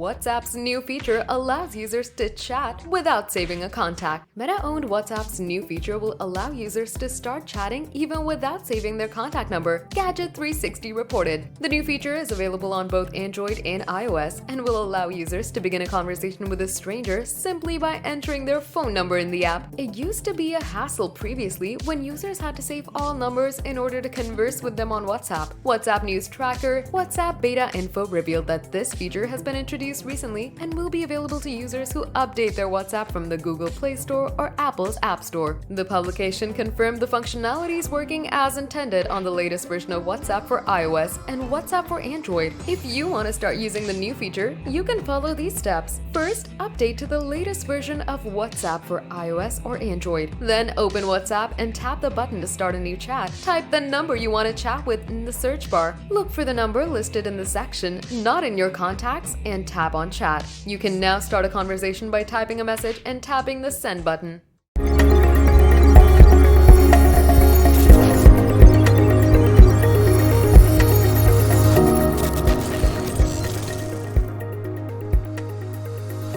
WhatsApp's new feature allows users to chat without saving a contact. Meta-owned WhatsApp's new feature will allow users to start chatting even without saving their contact number, Gadget 360 reported. The new feature is available on both Android and iOS and will allow users to begin a conversation with a stranger simply by entering their phone number in the app. It used to be a hassle previously when users had to save all numbers in order to converse with them on WhatsApp. WhatsApp News Tracker, WhatsApp Beta Info revealed that this feature has been introduced recently and will be available to users who update their WhatsApp from the Google Play Store or Apple's App Store. The publication confirmed the functionality is working as intended on the latest version of WhatsApp for iOS and WhatsApp for Android. If you want to start using the new feature, you can follow these steps. First, update to the latest version of WhatsApp for iOS or Android. Then open WhatsApp and tap the button to start a new chat. Type the number you want to chat with in the search bar. Look for the number listed in the section not in your contacts and tap on chat. You can now start a conversation by typing a message and tapping the send button.